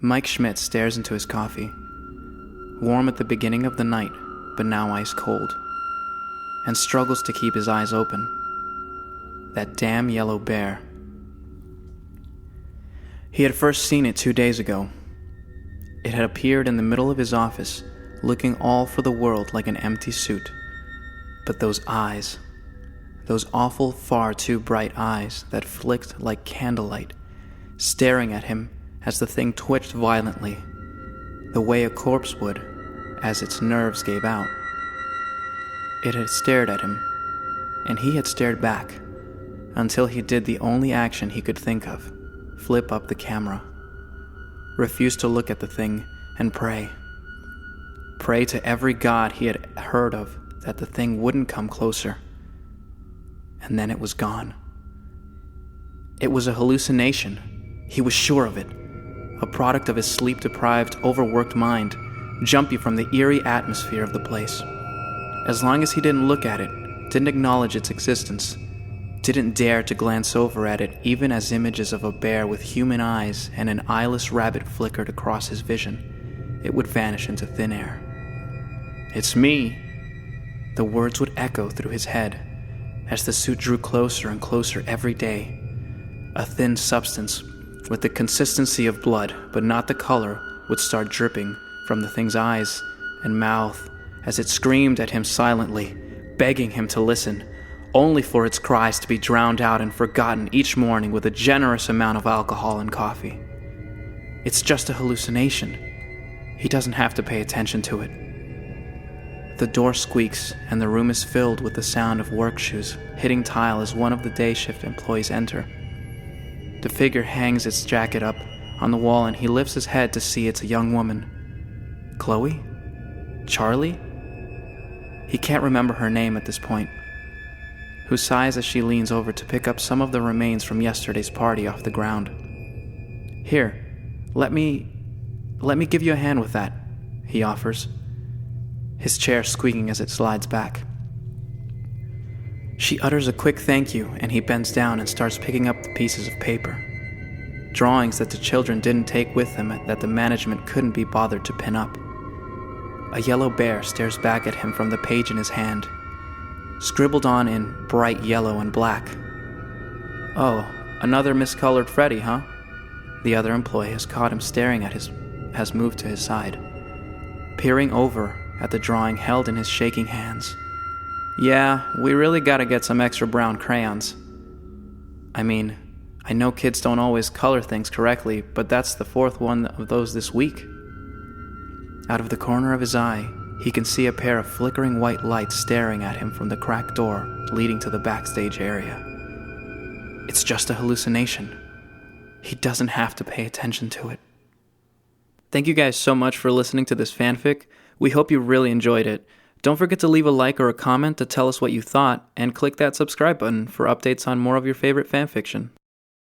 Mike Schmidt stares into his coffee, warm at the beginning of the night, but now ice cold, and struggles to keep his eyes open. That damn yellow bear. He had first seen it 2 days ago. It had appeared in the middle of his office, looking all for the world like an empty suit. But those eyes, those awful, far too bright eyes that flicked like candlelight, staring at him as the thing twitched violently, the way a corpse would as its nerves gave out. It had stared at him, and he had stared back, until he did the only action he could think of: flip up the camera. Refused to look at the thing and pray. Pray to every god he had heard of that the thing wouldn't come closer. And then it was gone. It was a hallucination. He was sure of it. A product of his sleep-deprived, overworked mind, jumpy from the eerie atmosphere of the place. As long as he didn't look at it, didn't acknowledge its existence, didn't dare to glance over at it even as images of a bear with human eyes and an eyeless rabbit flickered across his vision, it would vanish into thin air. "It's me!" The words would echo through his head as the suit drew closer and closer every day. A thin substance with the consistency of blood, but not the color, would start dripping from the thing's eyes and mouth as it screamed at him silently, begging him to listen, only for its cries to be drowned out and forgotten each morning with a generous amount of alcohol and coffee. It's just a hallucination. He doesn't have to pay attention to it. The door squeaks and the room is filled with the sound of work shoes hitting tile as one of the day shift employees enter. The figure hangs its jacket up on the wall and he lifts his head to see it's a young woman. Chloe? Charlie? He can't remember her name at this point. Who sighs as she leans over to pick up some of the remains from yesterday's party off the ground. "Here, let me give you a hand with that," he offers, his chair squeaking as it slides back. She utters a quick thank you and he bends down and starts picking up the pieces of paper. Drawings that the children didn't take with them that the management couldn't be bothered to pin up. A yellow bear stares back at him from the page in his hand, scribbled on in bright yellow and black. "Oh, another miscolored Freddy, huh?" The other employee has caught him staring at has moved to his side, peering over at the drawing held in his shaking hands. "Yeah, we really gotta get some extra brown crayons. I mean, I know kids don't always color things correctly, but that's the fourth one of those this week." Out of the corner of his eye, he can see a pair of flickering white lights staring at him from the cracked door leading to the backstage area. It's just a hallucination. He doesn't have to pay attention to it. Thank you guys so much for listening to this fanfic. We hope you really enjoyed it. Don't forget to leave a like or a comment to tell us what you thought, and click that subscribe button for updates on more of your favorite fanfiction.